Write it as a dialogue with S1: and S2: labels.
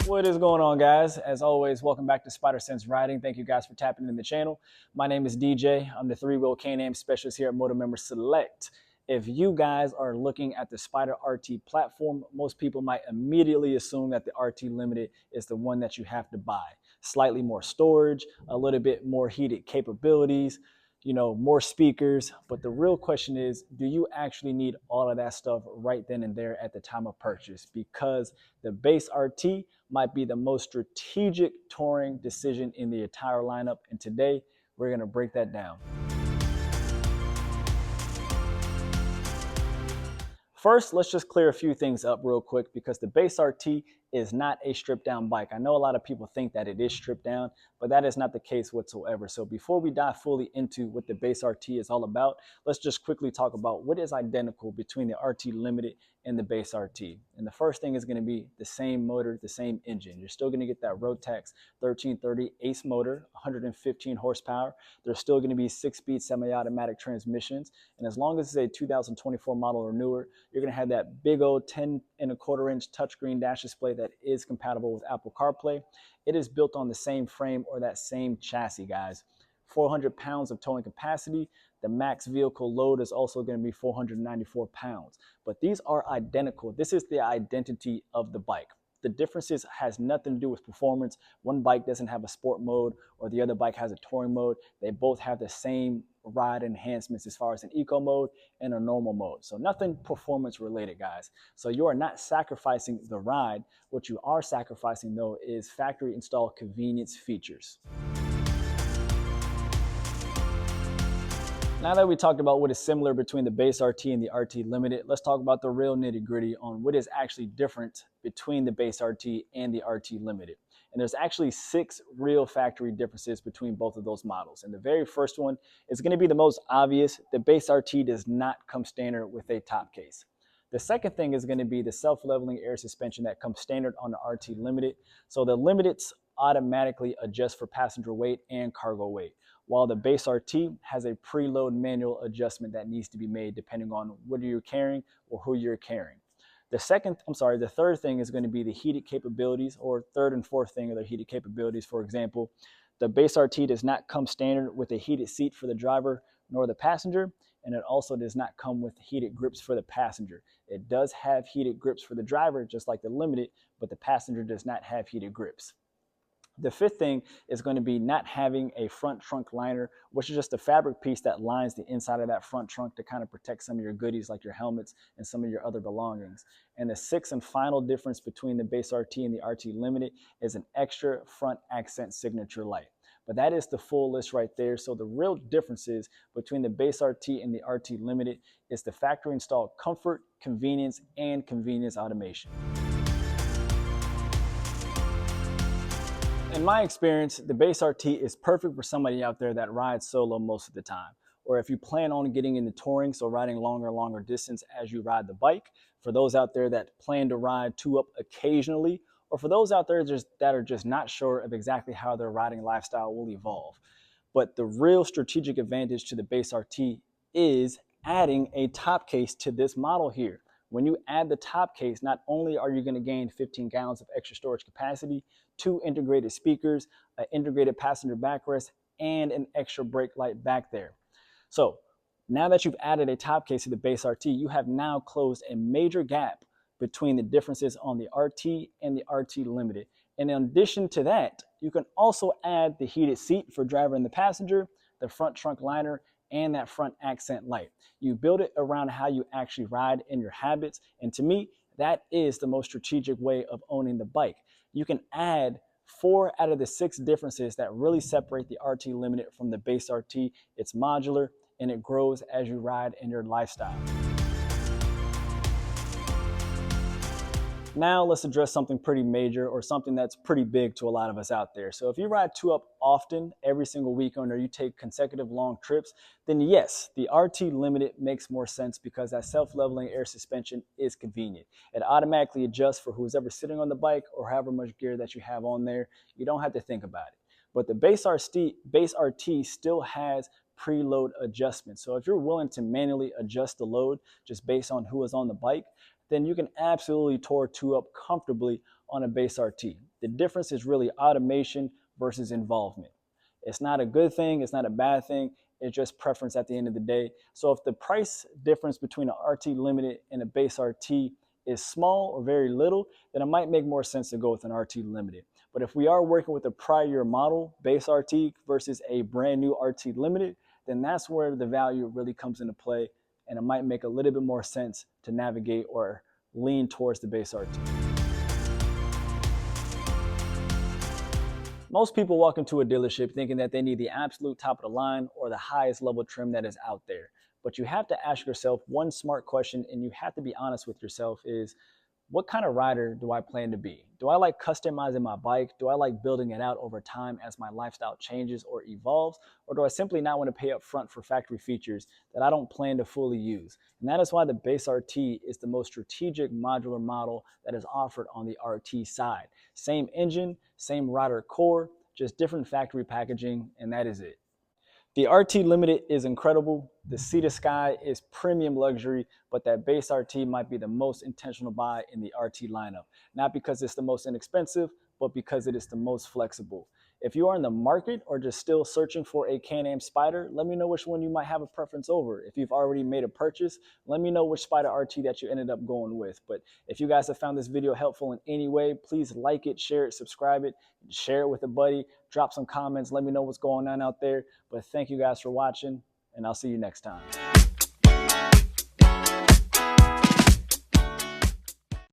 S1: What is going on, guys? As always, welcome back to Spyder Sense Riding. Thank you guys for tapping in the channel. My name is DJ. I'm the three-wheel Can-Am specialist here at MotoMember Select. If you guys are looking at the Spyder RT platform, most people might immediately assume that the RT Limited is the one that you have to buy. Slightly more storage, a little bit more heated capabilities, more speakers. But the real question is, do you actually need all of that stuff right then and there at the time of purchase? Because the base RT might be the most strategic touring decision in the entire lineup. And today we're going to break that down. First, let's just clear a few things up real quick because the base RT is not a stripped down bike. I know a lot of people think that it is stripped down, but that is not the case whatsoever. So before we dive fully into what the base RT is all about, let's just quickly talk about what is identical between the RT Limited and the base RT. And the first thing is going to be the same motor, the same engine. You're still going to get that Rotax 1330 Ace motor, 115 horsepower. There's still going to be 6-speed semi-automatic transmissions. And as long as it's a 2024 model or newer, you're going to have that big old 10.25-inch touchscreen dash display that is compatible with Apple CarPlay. It is built on the same frame or that same chassis, guys. 400 pounds of towing capacity. The max vehicle load is also going to be 494 pounds. But these are identical. This is the identity of the bike. The differences has nothing to do with performance. One bike doesn't have a sport mode or the other bike has a touring mode. They both have the same ride enhancements as far as an eco mode and a normal mode. So nothing performance related, guys. So you are not sacrificing the ride. What you are sacrificing though is factory installed convenience features. Now that we talked about what is similar between the base RT and the RT Limited, let's talk about the real nitty-gritty on what is actually different between the base RT and the RT Limited. And there's actually 6 real factory differences between both of those models. And the very first one is going to be the most obvious. The base RT does not come standard with a top case. The second thing is going to be the self-leveling air suspension that comes standard on the RT Limited. So the Limiteds automatically adjust for passenger weight and cargo weight, while the base RT has a preload manual adjustment that needs to be made depending on what you're carrying or who you're carrying. The third thing is going to be the heated capabilities, or third and fourth thing are the heated capabilities. For example, the base RT does not come standard with a heated seat for the driver nor the passenger, and it also does not come with heated grips for the passenger. It does have heated grips for the driver, just like the Limited, but the passenger does not have heated grips. The fifth thing is going to be not having a front trunk liner, which is just a fabric piece that lines the inside of that front trunk to kind of protect some of your goodies like your helmets and some of your other belongings. And the sixth and final difference between the base RT and the RT Limited is an extra front accent signature light. But that is the full list right there. So the real differences between the base RT and the RT Limited is the factory installed comfort, convenience, and convenience automation. In my experience, the base RT is perfect for somebody out there that rides solo most of the time, or if you plan on getting into touring, so riding longer distance as you ride the bike, for those out there that plan to ride 2-up occasionally, or for those out there that are just not sure of exactly how their riding lifestyle will evolve. But the real strategic advantage to the base RT is adding a top case to this model here. When you add the top case, not only are you going to gain 15 gallons of extra storage capacity, 2 integrated speakers, an integrated passenger backrest, and an extra brake light back there. So now that you've added a top case to the base RT, you have now closed a major gap between the differences on the RT and the RT Limited. And in addition to that, you can also add the heated seat for driver and the passenger, the front trunk liner, and that front accent light. You build it around how you actually ride in your habits. And to me, that is the most strategic way of owning the bike. You can add 4 out of the 6 differences that really separate the RT Limited from the base RT. It's modular and it grows as you ride in your lifestyle. Now let's address something pretty major, or something that's pretty big to a lot of us out there. So if you ride 2-up often, every single weekend, or you take consecutive long trips, then yes, the RT Limited makes more sense because that self-leveling air suspension is convenient. It automatically adjusts for who's ever sitting on the bike or however much gear that you have on there. You don't have to think about it. But the base RT still has preload adjustments. So if you're willing to manually adjust the load just based on who is on the bike, then you can absolutely tour 2-up comfortably on a base RT. The difference is really automation versus involvement. It's not a good thing, it's not a bad thing, it's just preference at the end of the day. So if the price difference between an RT Limited and a base RT is small or very little, then it might make more sense to go with an RT Limited. But if we are working with a prior year model base RT versus a brand new RT Limited, then that's where the value really comes into play, and it might make a little bit more sense to navigate or lean towards the base RT. Most people walk into a dealership thinking that they need the absolute top of the line or the highest level trim that is out there. But you have to ask yourself one smart question, and you have to be honest with yourself, is what kind of rider do I plan to be? Do I like customizing my bike? Do I like building it out over time as my lifestyle changes or evolves? Or do I simply not want to pay up front for factory features that I don't plan to fully use? And that is why the base RT is the most strategic modular model that is offered on the RT side. Same engine, same rider core, just different factory packaging, and that is it. The RT Limited is incredible. The Sea to Sky is premium luxury, but that base RT might be the most intentional buy in the RT lineup. Not because it's the most inexpensive, but because it is the most flexible. If you are in the market or just still searching for a Can-Am Spyder, let me know which one you might have a preference over. If you've already made a purchase, let me know which Spyder RT that you ended up going with. But if you guys have found this video helpful in any way, please like it, share it, subscribe it, share it with a buddy, drop some comments, let me know what's going on out there. But thank you guys for watching, and I'll see you next time.